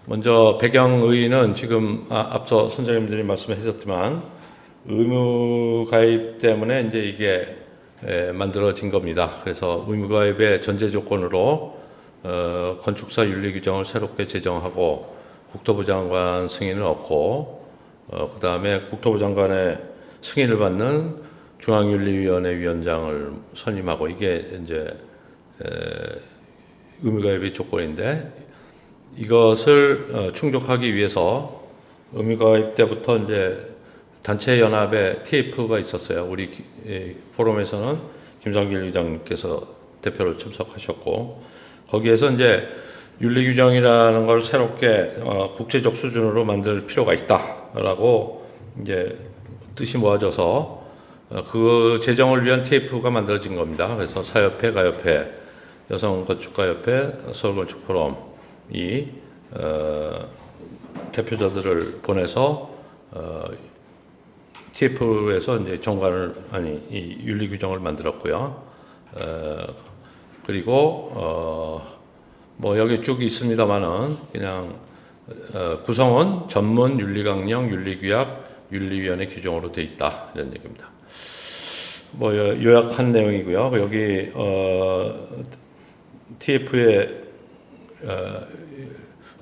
먼저 배경의의는 지금 앞서 선생님들이 말씀하셨지만 의무가입 때문에 이제 이게 만들어진 겁니다. 그래서 의무가입의 전제 조건으로 건축사 윤리 규정을 새롭게 제정하고 국토부 장관 승인을 얻고 그 다음에 국토부 장관의 승인을 받는 중앙윤리위원회 위원장을 선임하고 이게 이제 의무가입의 조건인데 이것을 충족하기 위해서 의무가입 때부터 이제 단체 연합의 TF가 있었어요. 우리 포럼에서는 김성길 의장님께서 대표로 참석하셨고 거기에서 이제 윤리 규정이라는 걸 새롭게 국제적 수준으로 만들 필요가 있다라고 이제 뜻이 모아져서 그 제정을 위한 TF가 만들어진 겁니다. 그래서 사협회, 가협회, 여성건축가협회, 서울건축포럼이 대표자들을 보내서 TF에서 이제 이 윤리 규정을 만들었고요. 그리고 뭐 여기 쭉 있습니다만은 그냥 구성은 전문 윤리강령, 윤리규약, 윤리위원회 규정으로 돼 있다 이런 얘기입니다. 뭐 요약한 내용이고요. 여기 TF에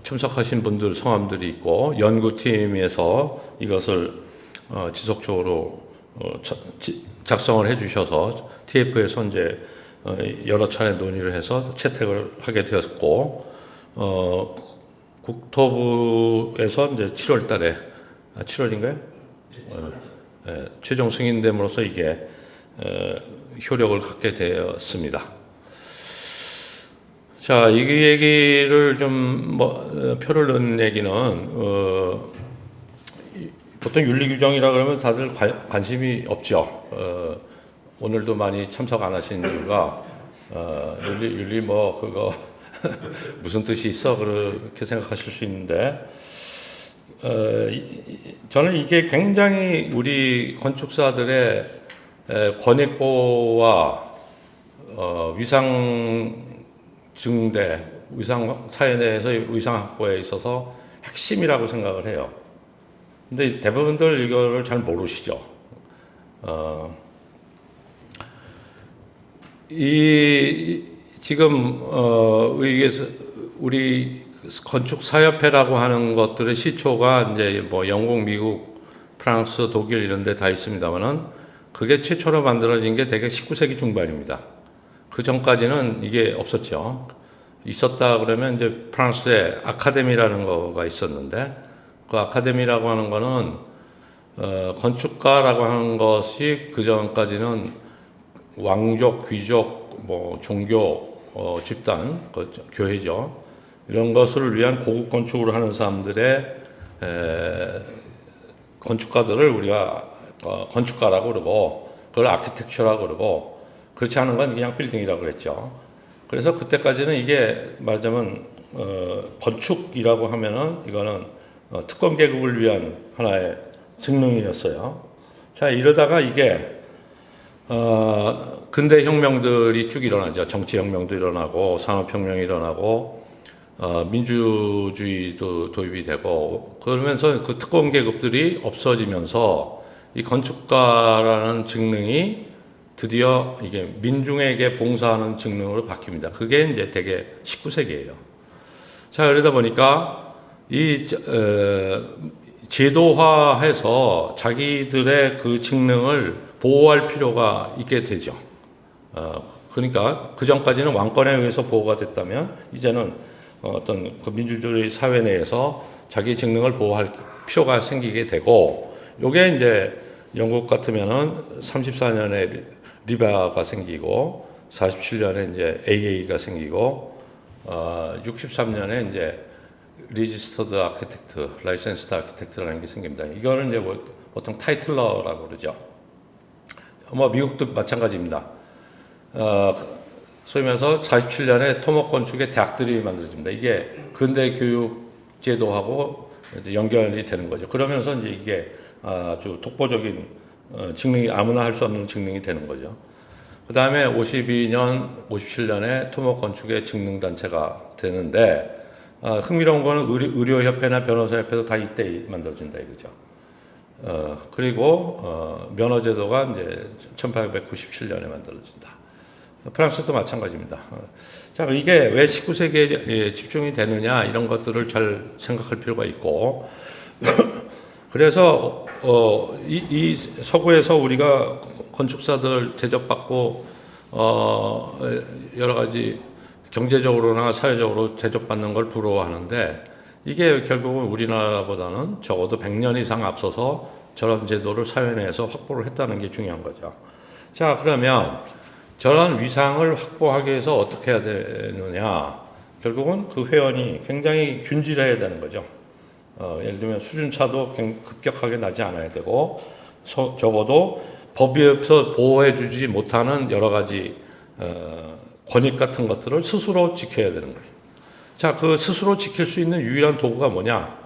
참석하신 분들 성함들이 있고 연구팀에서 이것을 지속적으로 작성을 해주셔서 TF에서 이제 여러 차례 논의를 해서 채택을 하게 되었고 국토부에서 이제 7월달에 7월인가요? 최종 승인됨으로써 이게 효력을 갖게 되었습니다. 자, 이 얘기를 좀 표를 넣은 얘기는 보통 윤리 규정이라 그러면 다들 관심이 없죠. 오늘도 많이 참석 안 하신 이유가 윤리 뭐 그거 무슨 뜻이 있어 그렇게 생각하실 수 있는데 저는 이게 굉장히 우리 건축사들의 권익보호와 위상 증대, 위상 사회 내에서 위상 확보에 있어서 핵심이라고 생각을 해요. 근데 대부분들 이거를 잘 모르시죠. 지금 우리 건축사협회라고 하는 것들의 시초가 이제 뭐 영국, 미국, 프랑스, 독일 이런 데 다 있습니다만은 그게 최초로 만들어진 게 대개 19세기 중반입니다. 그 전까지는 이게 없었죠. 있었다 그러면 이제 프랑스에 아카데미라는 거가 있었는데 그 아카데미라고 하는 거는 건축가라고 하는 것이 그 전까지는 왕족, 귀족, 뭐 종교, 집단, 교회죠. 이런 것을 위한 고급 건축을 하는 사람들의 건축가들을 우리가 건축가라고 그러고 그걸 아키텍처라고 그러고 그렇지 않은 건 그냥 빌딩이라고 그랬죠. 그래서 그때까지는 이게 말하자면 건축이라고 하면은 이거는 특권 계급을 위한 하나의 직능이었어요. 자, 이러다가 이게 근대 혁명들이 쭉 일어나죠. 정치혁명도 일어나고 산업혁명이 일어나고 민주주의도 도입이 되고 그러면서 그 특권 계급들이 없어지면서 이 건축가라는 직능이 드디어 이게 민중에게 봉사하는 직능으로 바뀝니다. 그게 이제 되게 19세기예요. 자, 그러다 보니까 이 제도화해서 자기들의 그 직능을 보호할 필요가 있게 되죠. 그러니까 그 전까지는 왕권에 의해서 보호가 됐다면 이제는 어떤 그 민주주의 사회 내에서 자기 직능을 보호할 필요가 생기게 되고, 요게 이제 영국 같으면은 34년에 리바가 생기고 47년에 이제 AA가 생기고 63년에 이제 리지스터드 아키텍트, 라이센스드 아키텍트라는 게 생깁니다. 이거는 이제 보통 타이틀러라고 그러죠. 뭐 미국도 마찬가지입니다. 소위 말해서 47년에 토목 건축의 대학들이 만들어집니다. 이게 근대 교육 제도하고 연결이 되는 거죠. 그러면서 이제 이게 아주 독보적인 직능이 아무나 할 수 없는 직능이 되는 거죠. 그 다음에 52년, 57년에 토목 건축의 직능 단체가 되는데 흥미로운 거는 의료협회나 변호사협회도 다 이때 만들어진다 이거죠. 그리고 면허제도가 이제 1897년에 만들어진다. 프랑스도 마찬가지입니다. 자, 이게 왜 19세기에 집중이 되느냐 이런 것들을 잘 생각할 필요가 있고 그래서 이 서구에서 우리가 건축사들 대접받고 여러 가지 경제적으로나 사회적으로 대접받는 걸 부러워하는데 이게 결국은 우리나라보다는 적어도 100년 이상 앞서서 저런 제도를 사회 내에서 확보를 했다는 게 중요한 거죠. 자, 그러면 저런 위상을 확보하기 위해서 어떻게 해야 되느냐? 결국은 그 회원이 굉장히 균질해야 되는 거죠. 예를 들면 수준차도 급격하게 나지 않아야 되고 적어도 법에서 보호해주지 못하는 여러 가지 권익 같은 것들을 스스로 지켜야 되는 거예요. 자, 그 스스로 지킬 수 있는 유일한 도구가 뭐냐?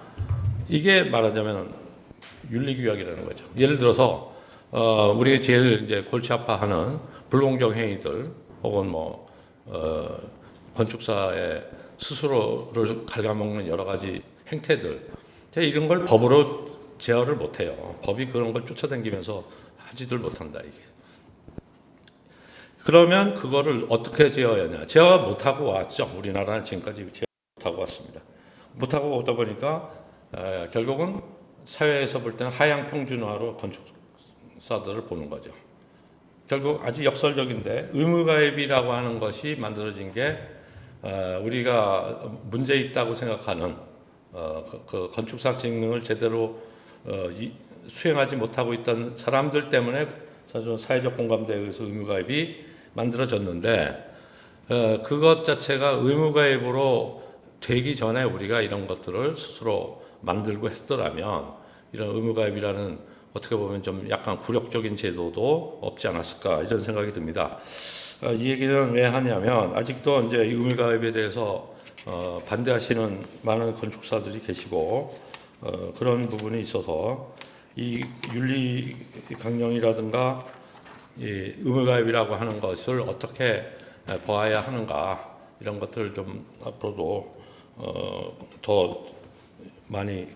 이게 말하자면 윤리규약이라는 거죠. 예를 들어서 우리 제일 이제 골치 아파하는 불공정 행위들 혹은 건축사의 스스로를 갉아먹는 여러 가지 행태들, 이런 걸 법으로 제어를 못해요. 법이 그런 걸 쫓아다니면서 하지들 못한다 이게. 그러면 그거를 어떻게 제어해야 하냐? 제어 못하고 왔죠. 우리나라는 지금까지 제어 못하고 왔습니다. 못하고 오다 보니까 결국은 사회에서 볼 때는 하향 평준화로 건축사들을 보는 거죠. 결국 아주 역설적인데 의무가입이라고 하는 것이 만들어진 게 우리가 문제 있다고 생각하는 그 건축사 직능을 제대로 수행하지 못하고 있던 사람들 때문에 사실 사회적 공감대에 의해서 의무가입이 만들어졌는데 그것 자체가 의무가입으로 되기 전에 우리가 이런 것들을 스스로 만들고 했더라면 이런 의무가입이라는 어떻게 보면 좀 약간 굴욕적인 제도도 없지 않았을까 이런 생각이 듭니다. 이 얘기는 왜 하냐면 아직도 이제 의무가입에 대해서 반대하시는 많은 건축사들이 계시고 그런 부분이 있어서 이 윤리 강령이라든가 이 의무가입이라고 하는 것을 어떻게 보아야 하는가 이런 것들을 좀 앞으로도 더 많이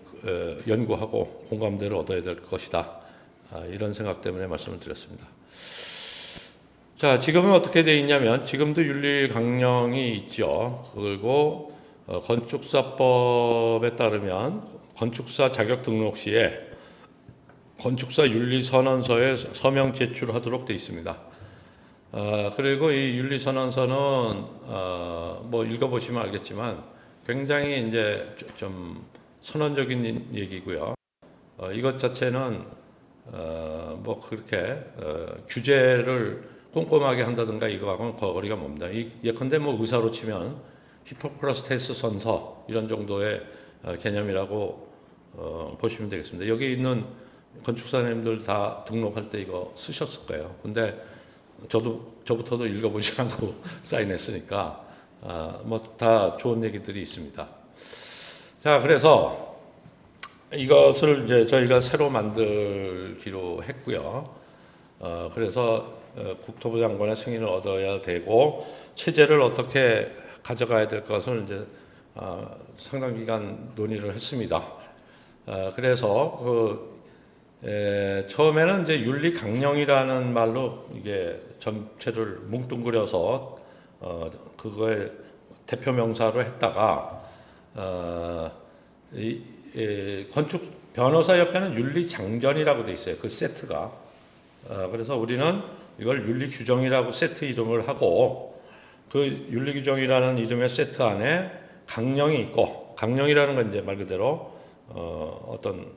연구하고 공감대를 얻어야 될 것이다. 이런 생각 때문에 말씀을 드렸습니다. 자, 지금은 어떻게 되어 있냐면 지금도 윤리 강령이 있죠. 그리고 건축사법에 따르면 건축사 자격 등록 시에 건축사 윤리 선언서에 서명 제출하도록 되어 있습니다. 그리고 이 윤리 선언서는 읽어보시면 알겠지만 굉장히 이제 좀 선언적인 얘기고요. 이것 자체는 그렇게 규제를 꼼꼼하게 한다든가 이거하고는 거리가 멉니다. 예컨대 의사로 치면 히포크라테스 선서 이런 정도의 개념이라고 보시면 되겠습니다. 여기 있는 건축사님들 다 등록할 때 이거 쓰셨을 거예요. 근데 저부터도 읽어보지 않고 사인했으니까 다 좋은 얘기들이 있습니다. 자, 그래서 이것을 이제 저희가 새로 만들기로 했고요. 그래서 국토부 장관의 승인을 얻어야 되고 체제를 어떻게 가져가야 될 것을 이제 상당 기간 논의를 했습니다. 그래서 처음에는 이제 윤리 강령이라는 말로 이게 전체를 뭉뚱그려서 그거의 대표 명사로 했다가 건축 변호사협회는 윤리 장전이라고 돼 있어요. 그 세트가. 그래서 우리는 이걸 윤리 규정이라고 세트 이름을 하고 그 윤리 규정이라는 이름의 세트 안에 강령이 있고 강령이라는 건 이제 말 그대로 어떤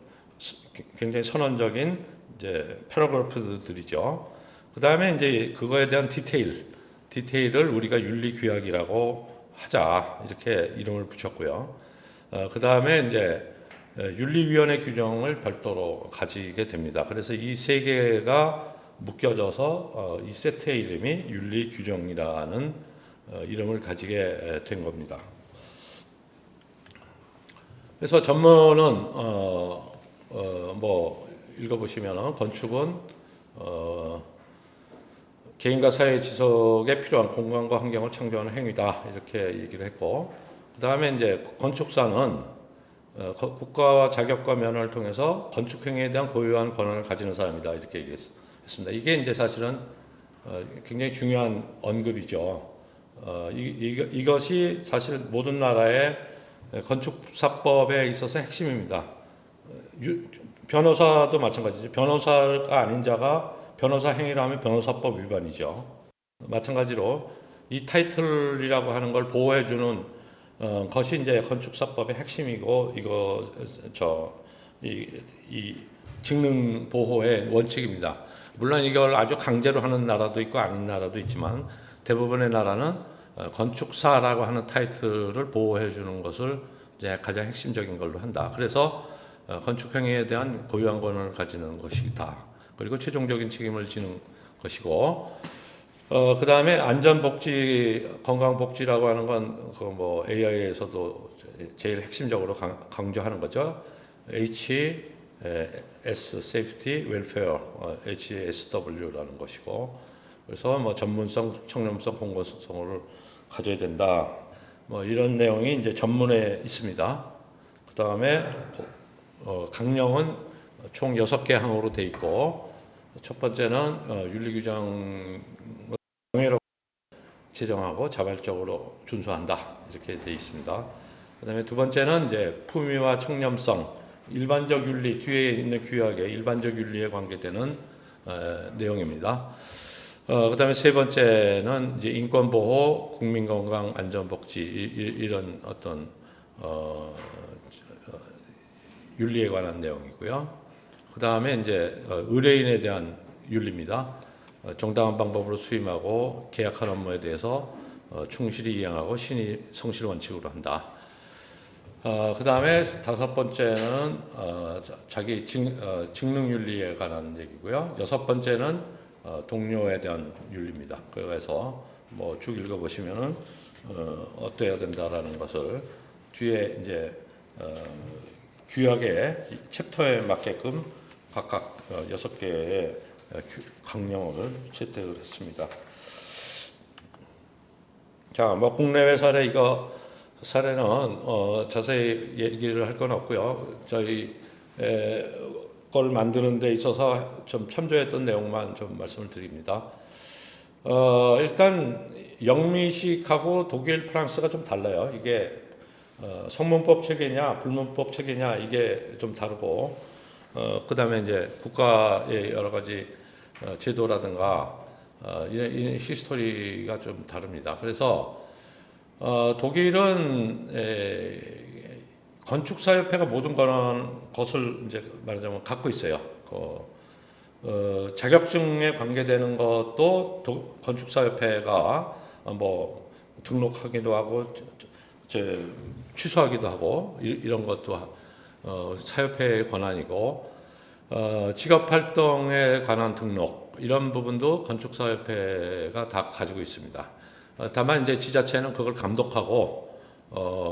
굉장히 선언적인 이제 패러그래프들이죠. 그 다음에 이제 그거에 대한 디테일을 우리가 윤리 규약이라고 하자 이렇게 이름을 붙였고요. 그 다음에 이제 윤리위원회 규정을 별도로 가지게 됩니다. 그래서 이 세 개가 묶여져서 이 세트의 이름이 윤리 규정이라는 이름을 가지게 된 겁니다. 그래서 전문은 읽어보시면 건축은 개인과 사회 지속에 필요한 공간과 환경을 창조하는 행위다 이렇게 얘기를 했고 그다음에 이제 건축사는 국가와 자격과 면허를 통해서 건축 행위에 대한 고유한 권한을 가지는 사람이다 이렇게 얘기했습니다. 이게 이제 사실은 굉장히 중요한 언급이죠. 이것이 사실 모든 나라의 건축사법에 있어서 핵심입니다. 변호사도 마찬가지죠. 변호사가 아닌 자가 변호사 행위를 하면 변호사법 위반이죠. 마찬가지로 이 타이틀이라고 하는 걸 보호해주는 것이 이제 건축사법의 핵심이고 이 직능 보호의 원칙입니다. 물론 이걸 아주 강제로 하는 나라도 있고 아닌 나라도 있지만 대부분의 나라는 건축사라고 하는 타이틀을 보호해 주는 것을 이제 가장 핵심적인 걸로 한다. 그래서 건축 행위에 대한 고유한 권한을 가지는 것이다. 그리고 최종적인 책임을 지는 것이고, 그 다음에 안전복지, 건강복지라고 하는 건 뭐 AI에서도 제일 핵심적으로 강조하는 거죠. HS, Safety, Welfare, HSW라는 것이고, 그래서 뭐 전문성, 청렴성, 공공성을 가져야 된다. 뭐 이런 내용이 이제 전문에 있습니다. 그 다음에 강령은 총 6개 항으로 돼 있고, 첫 번째는 윤리규정을 명예로 제정하고 자발적으로 준수한다 이렇게 돼 있습니다. 그다음에 두 번째는 이제 품위와 청렴성, 일반적 윤리 뒤에 있는 규약의 일반적 윤리에 관계되는 내용입니다. 그다음에 세 번째는 이제 인권 보호, 국민 건강, 안전복지 이런 어떤 윤리에 관한 내용이고요. 그다음에 이제 의뢰인에 대한 윤리입니다. 정당한 방법으로 수임하고 계약한 업무에 대해서 충실히 이행하고 신의 성실 원칙으로 한다. 그 다음에 다섯 번째는 자기 직능 윤리에 관한 얘기고요. 여섯 번째는 동료에 대한 윤리입니다. 그래서 뭐 쭉 읽어보시면은 어떠해야 된다라는 것을 뒤에 이제 규약의 챕터에 맞게끔 각각 6개의 강령을 채택을 했습니다. 자, 뭐 국내외 사례 이거 사례는 자세히 얘기를 할 건 없고요. 저희 걸 만드는 데 있어서 좀 참조했던 내용만 좀 말씀을 드립니다. 일단 영미식하고 독일, 프랑스가 좀 달라요. 이게 성문법 체계냐, 불문법 체계냐 이게 좀 다르고, 그 다음에 이제 국가의 여러 가지 제도라든가 이런 히스토리가 좀 다릅니다. 그래서 독일은 건축사협회가 모든 것을 이제 말하자면 갖고 있어요. 자격증에 관계되는 것도 건축사협회가 뭐 등록하기도 하고 취소하기도 하고 이런 것도 사협회의 권한이고, 직업활동에 관한 등록 이런 부분도 건축사협회가 다 가지고 있습니다. 다만 이제 지자체는 그걸 감독하고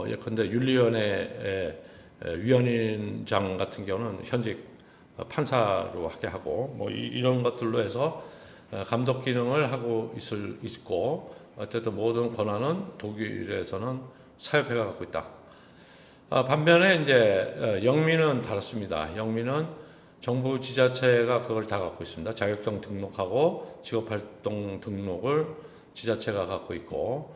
예컨대 윤리위원회 위원장 같은 경우는 현직 판사로 하게 하고 뭐 이런 것들로 해서 감독 기능을 하고 있고, 어쨌든 모든 권한은 독일에서는 사협회가 갖고 있다. 반면에 이제 영미는 다릅니다. 영미는 정부 지자체가 그걸 다 갖고 있습니다. 자격증 등록하고 직업활동 등록을 지자체가 갖고 있고,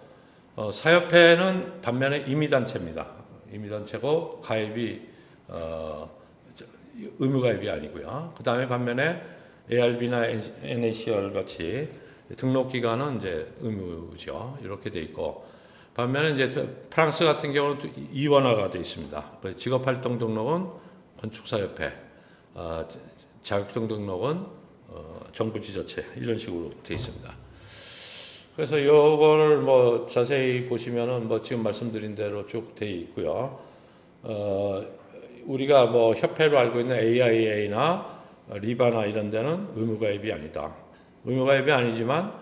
사협회는 반면에 임의단체입니다. 임의단체고 가입이 의무가입이 아니고요. 그 다음에 반면에 ARB나 NACR 같이 등록기관은 이제 의무죠. 이렇게 돼 있고, 반면에 이제 프랑스 같은 경우는 이원화가 되어 있습니다. 직업활동 등록은 건축사협회, 자격증 등록은 정부 지자체 이런 식으로 되어 있습니다. 그래서 이거를 뭐 자세히 보시면은 뭐 지금 말씀드린 대로 쭉 되어 있고요. 우리가 뭐 협회로 알고 있는 AIA나 리바나 이런 데는 의무가입이 아니다. 의무가입이 아니지만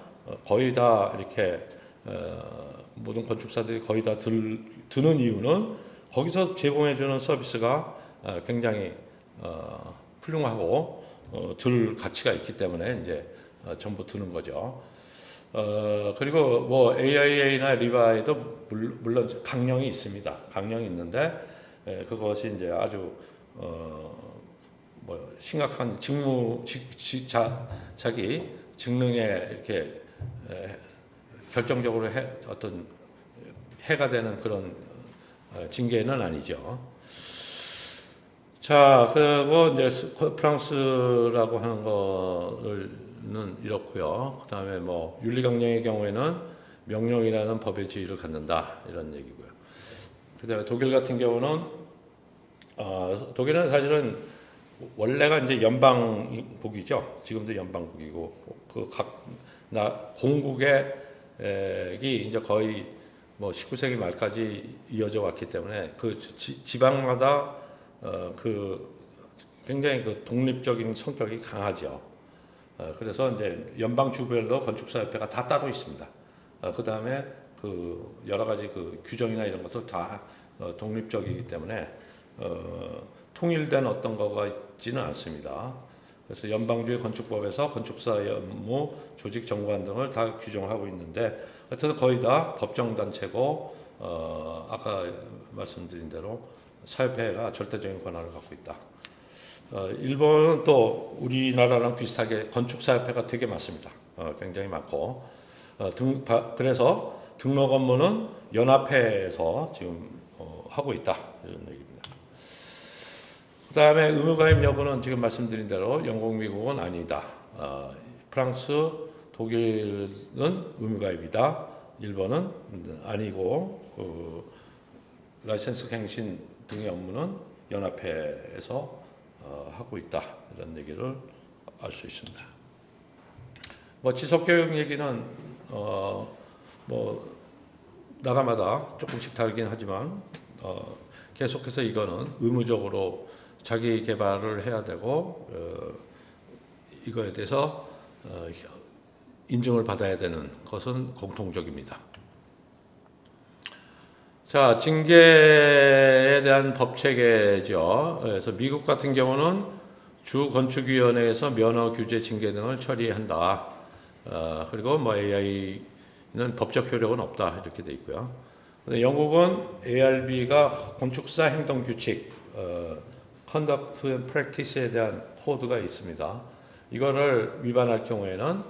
거의 다 이렇게 모든 건축사들이 거의 다 드는 이유는 거기서 제공해주는 서비스가 굉장히 훌륭하고 들 가치가 있기 때문에 이제 전부 드는 거죠. 그리고 뭐 AIA나 리바이도 물론 강령이 있습니다. 강령이 있는데 그것이 이제 아주 뭐 심각한 자기 직능에 이렇게 결정적으로 어떤 해가 되는 그런 징계는 아니죠. 자, 그리고 이제 프랑스라고 하는 거는 이렇고요. 그다음에 뭐 윤리강령의 경우에는 명령이라는 법의 지위를 갖는다 이런 얘기고요. 그다음에 독일 같은 경우는 독일은 사실은 원래가 이제 연방국이죠. 지금도 연방국이고 그 각 공국의 이제 거의 뭐 19세기 말까지 이어져 왔기 때문에 그 지방마다 그 굉장히 그 독립적인 성격이 강하죠. 그래서 이제 연방 주별로 건축사협회가 다 따로 있습니다. 그 다음에 그 여러 가지 그 규정이나 이런 것도 다 독립적이기 때문에 통일된 어떤 거가 있지는 않습니다. 그래서 연방주의 건축법에서 건축사 업무, 조직 정관 등을 다 규정하고 있는데 하여튼 거의 다 법정 단체고 아까 말씀드린 대로 사협회가 절대적인 권한을 갖고 있다. 일본은 또 우리나라랑 비슷하게 건축사협회가 되게 많습니다. 굉장히 많고 그래서 등록 업무는 연합회에서 지금 하고 있다 이런 얘기입니다. 그 다음에 의무가입 여부는 지금 말씀드린 대로 영국, 미국은 아니다. 프랑스, 독일은 의무가입이다. 일본은 아니고 라이센스 갱신 등의 업무는 연합회에서 하고 있다. 이런 얘기를 알 수 있습니다. 뭐 지속교육 얘기는 뭐 나라마다 조금씩 다르긴 하지만 계속해서 이거는 의무적으로 자기 개발을 해야 되고 이거에 대해서 인증을 받아야 되는 것은 공통적입니다. 자, 징계에 대한 법 체계죠. 그래서 미국 같은 경우는 주 건축위원회에서 면허 규제 징계 등을 처리한다. 그리고 뭐 AI는 법적 효력은 없다 이렇게 돼 있고요. 근데 영국은 ARB가 건축사 행동 규칙, Conduct and Practice에 대한 코드가 있습니다. 이거를 위반할 경우에는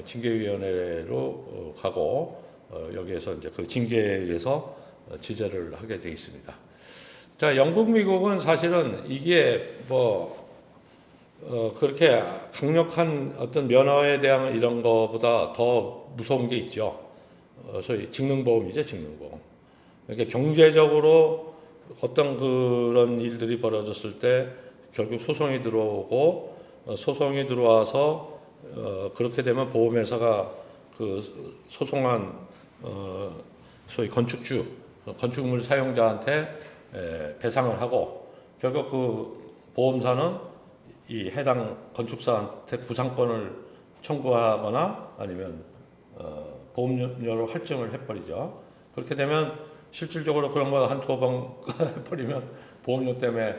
징계위원회로 가고 여기에서 이제 그 징계에 의해서 지재를 하게 돼 있습니다. 자, 영국, 미국은 사실은 이게 뭐 그렇게 강력한 어떤 면허에 대한 이런 거보다 더 무서운 게 있죠. 소위 직능보험이죠, 직능보험. 그러니까 경제적으로 어떤 그런 일들이 벌어졌을 때 결국 소송이 들어오고 소송이 들어와서 그렇게 되면 보험회사가 그 소송한 소위 건축물 사용자한테 배상을 하고 결국 그 보험사는 이 해당 건축사한테 구상권을 청구하거나 아니면 보험료로 할증을 해버리죠. 그렇게 되면 실질적으로 그런 거 한 두 번 해버리면 보험료 때문에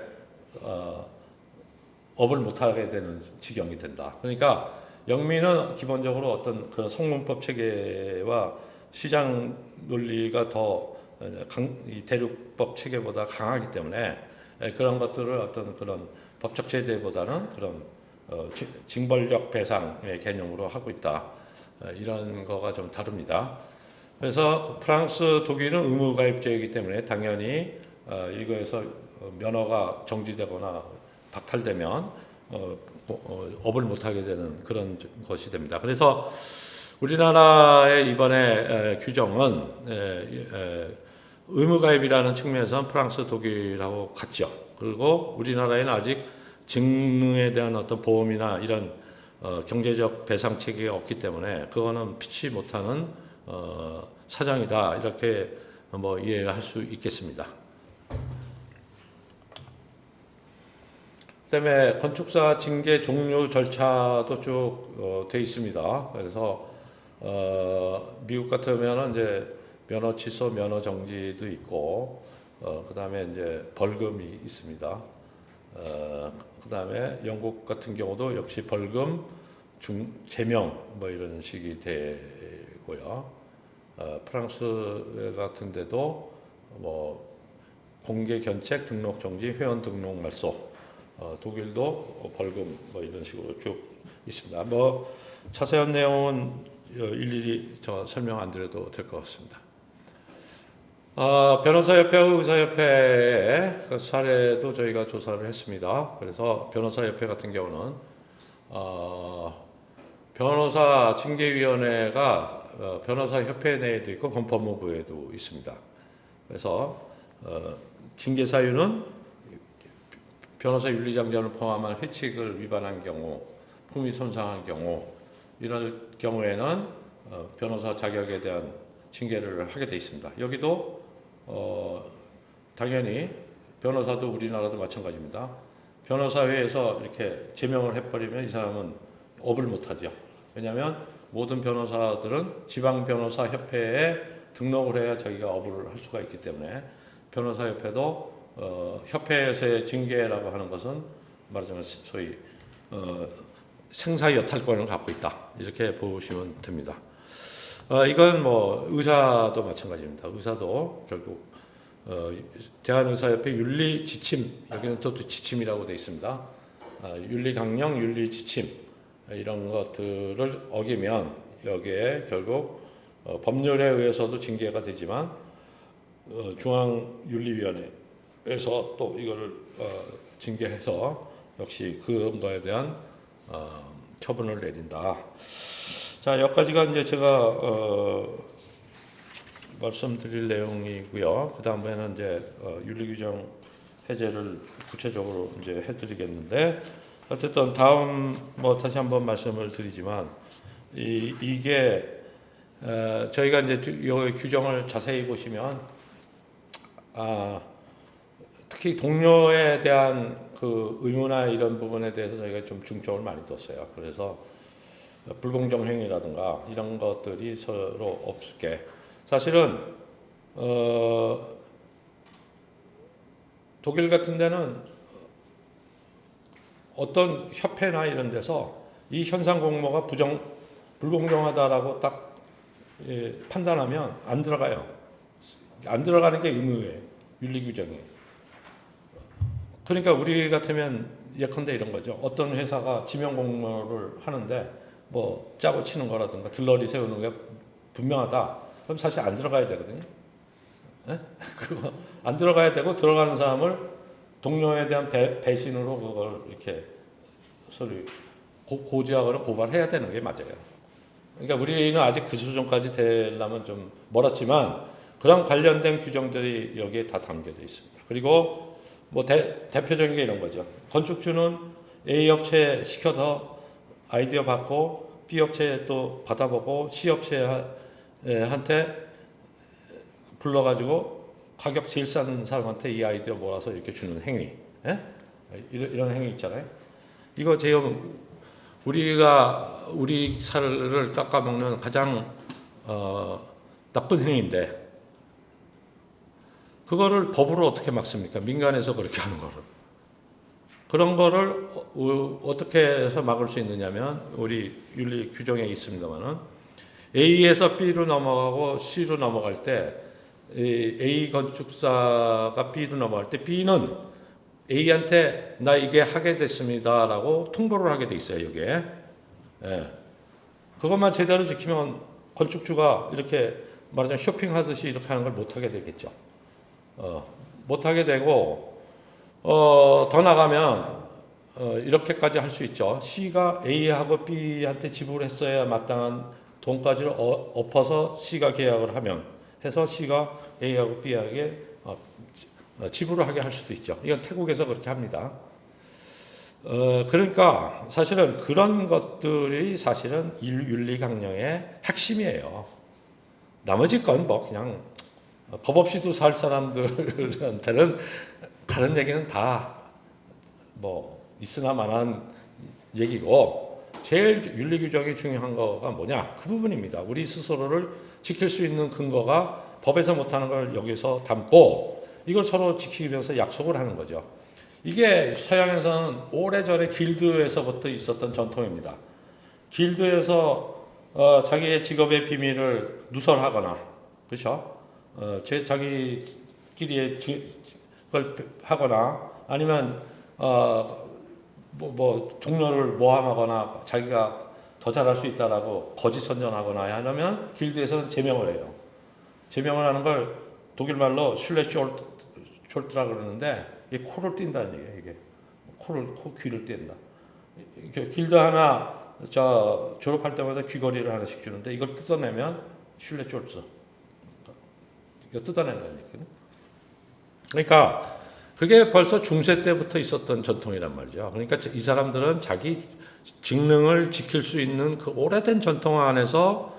업을 못하게 되는 지경이 된다. 그러니까 영미는 기본적으로 어떤 그 성문법 체계와 시장 논리가 더 이 대륙법 체계보다 강하기 때문에 그런 것들을 어떤 그런 법적 제재보다는 그런 징벌적 배상의 개념으로 하고 있다. 이런 거가 좀 다릅니다. 그래서 프랑스, 독일은 의무가입제이기 때문에 당연히 이거에서 면허가 정지되거나 박탈되면 업을 못하게 되는 그런 것이 됩니다. 그래서 우리나라의 이번에 규정은 의무가입이라는 측면에서는 프랑스, 독일하고 같죠. 그리고 우리나라에는 아직 직능에 대한 어떤 보험이나 이런 경제적 배상 체계가 없기 때문에 그거는 피치 못하는 사정이다 이렇게 뭐 이해할 수 있겠습니다. 그다음에 건축사 징계 종류 절차도 쭉 돼 있습니다. 그래서 미국 같으면은 이제 면허 취소, 면허 정지도 있고, 그다음에 이제 벌금이 있습니다. 그다음에 영국 같은 경우도 역시 벌금, 제명 뭐 이런 식이 돼 있고요. 프랑스 같은 데도 뭐 공개 견책, 등록 정지, 회원 등록 말소, 독일도 벌금 뭐 이런 식으로 쭉 있습니다. 뭐 자세한 내용은 일일이 저 설명 안 드려도 될 것 같습니다. 변호사협회와 의사협회의 그 사례도 저희가 조사를 했습니다. 그래서 변호사협회 같은 경우는 변호사 징계위원회가 변호사협회 내에도 있고 법무부에도 있습니다. 그래서 징계 사유는 변호사 윤리장전을 포함한 회칙을 위반한 경우, 품위 손상한 경우, 이럴 경우에는 변호사 자격에 대한 징계를 하게 돼 있습니다. 여기도 당연히 변호사도 우리나라도 마찬가지입니다. 변호사회에서 이렇게 제명을 해버리면 이 사람은 업을 못하죠. 왜냐하면 모든 변호사들은 지방변호사협회에 등록을 해야 자기가 업을 할 수가 있기 때문에 변호사협회도 협회에서의 징계라고 하는 것은 말하자면 소위 생사여탈권을 갖고 있다, 이렇게 보시면 됩니다. 이건 뭐 의사도 마찬가지입니다. 의사도 결국 대한의사협회 윤리지침, 여기는 또 지침이라고 되어 있습니다. 윤리강령, 윤리지침 이런 것들을 어기면 여기에 결국 법률에 의해서도 징계가 되지만 중앙윤리위원회에서 또 이거를 징계해서 역시 그거에 대한 처분을 내린다. 자, 여기까지가 이제 제가 말씀드릴 내용이고요. 그 다음에는 이제 윤리규정 해제를 구체적으로 이제 해드리겠는데, 어쨌든 다음 뭐 다시 한번 말씀을 드리지만 이게 저희가 이제 이 규정을 자세히 보시면 특히 동료에 대한 그 의무나 이런 부분에 대해서 저희가 좀 중점을 많이 뒀어요. 그래서 불공정 행위라든가 이런 것들이 서로 없게, 사실은 독일 같은 데는 어떤 협회나 이런 데서 이 현상 공모가 불공정하다라고 딱 판단하면 안 들어가요. 안 들어가는 게 의무예요. 윤리규정이. 그러니까 우리 같으면 예컨대 이런 거죠. 어떤 회사가 지명 공모를 하는데 뭐 짜고 치는 거라든가 들러리 세우는 게 분명하다, 그럼 사실 안 들어가야 되거든요. 네? 그거 안 들어가야 되고, 들어가는 사람을 동료에 대한 배신으로 그걸 이렇게 소리 고지하거나 고발해야 되는 게 맞아요. 그러니까 우리는 아직 그 수준까지 되려면 좀 멀었지만 그런 관련된 규정들이 여기에 다 담겨져 있습니다. 그리고 뭐 대표적인 게 이런 거죠. 건축주는 A 업체에 시켜서 아이디어 받고 B 업체에 또 받아보고 C 업체한테 불러가지고 가격 제일 싼 사람한테 이 아이디어 몰아서 이렇게 주는 행위, 이런 행위 있잖아요. 이거 우리가 우리 살을 깎아먹는 가장 나쁜 행위인데, 그거를 법으로 어떻게 막습니까? 민간에서 그렇게 하는 거를. 그런 거를 어떻게 해서 막을 수 있느냐면, 우리 윤리 규정에 있습니다만은 A에서 B로 넘어가고 C로 넘어갈 때, A 건축사가 B로 넘어갈 때 B는 A한테 나 이게 하게 됐습니다라고 통보를 하게 돼 있어요. 여기에. 예. 그것만 제대로 지키면 건축주가 이렇게 말하자면 쇼핑하듯이 이렇게 하는 걸 못하게 되겠죠. 못하게 되고, 더 나가면 이렇게까지 할 수 있죠. C가 A하고 B한테 지불했어야 마땅한 돈까지를 엎어서 C가 계약을 하면 해서 C가 A하고 B에게 지불을 하게 할 수도 있죠. 이건 태국에서 그렇게 합니다. 그러니까 사실은 그런 것들이 사실은 윤리 강령의 핵심이에요. 나머지 건 뭐 그냥 법 없이도 살 사람들한테는 다른 얘기는 다 뭐 있으나 마나한 얘기고, 제일 윤리 규정이 중요한 거가 뭐냐? 그 부분입니다. 우리 스스로를 지킬 수 있는 근거가 법에서 못하는 걸 여기서 담고 이걸 서로 지키면서 약속을 하는 거죠. 이게 서양에서는 오래전에 길드에서부터 있었던 전통입니다. 길드에서 자기의 직업의 비밀을 누설하거나, 그렇죠? 자기끼리의 걸 하거나, 아니면 동료를 모함하거나 자기가 더 잘할 수 있다라고 거짓 선전하거나 하면 길드에서는 제명을 해요. 제명을 하는 걸 독일 말로 슐레쇼르트라 그러는데, 이게 코를 띈다는 얘기예요. 이게 귀를 띈다. 길드 하나 졸업할 때마다 귀걸이를 하나씩 주는데, 이걸 뜯어내면 슐레쇼르트, 이거 뜯어낸다는 얘기거든요. 그러니까 그게 벌써 중세 때부터 있었던 전통이란 말이죠. 그러니까 이 사람들은 자기 직능을 지킬 수 있는 그 오래된 전통 안에서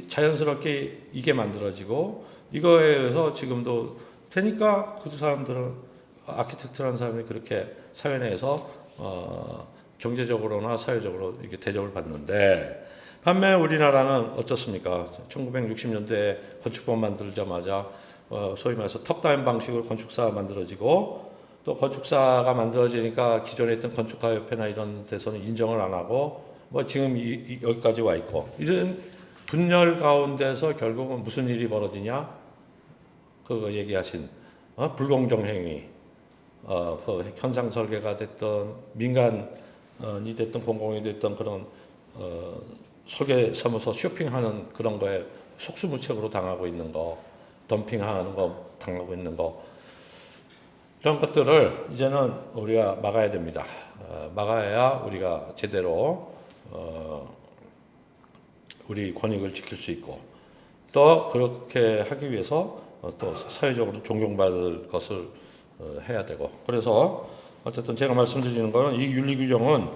자연스럽게 이게 만들어지고, 이거에 의해서 지금도 되니까 그 사람들은, 아키텍트라는 사람이 그렇게 사회 내에서 경제적으로나 사회적으로 이게 대접을 받는데, 반면 우리나라는 어떻습니까? 1960년대에 건축법 만들자마자 소위 말해서 톱다운 방식으로 건축사가 만들어지고, 또 건축사가 만들어지니까 기존에 있던 건축가협회나 이런 데서는 인정을 안 하고, 지금 여기까지 와 있고, 이런 분열 가운데서 결국은 무슨 일이 벌어지냐? 그거 얘기하신 불공정 행위, 그 현상 설계가 됐던 민간이 됐던 공공이 됐던 그런 설계사무소 쇼핑하는 그런 거에 속수무책으로 당하고 있는 거, 덤핑하는 거 당하고 있는 거, 이런 것들을 이제는 우리가 막아야 됩니다. 막아야 우리가 제대로 우리 권익을 지킬 수 있고, 또 그렇게 하기 위해서 또 사회적으로 존경받을 것을 해야 되고, 그래서 어쨌든 제가 말씀드리는 것은 이 윤리 규정은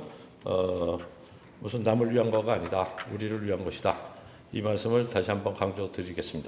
무슨 남을 위한 거가 아니다, 우리를 위한 것이다. 이 말씀을 다시 한번 강조드리겠습니다.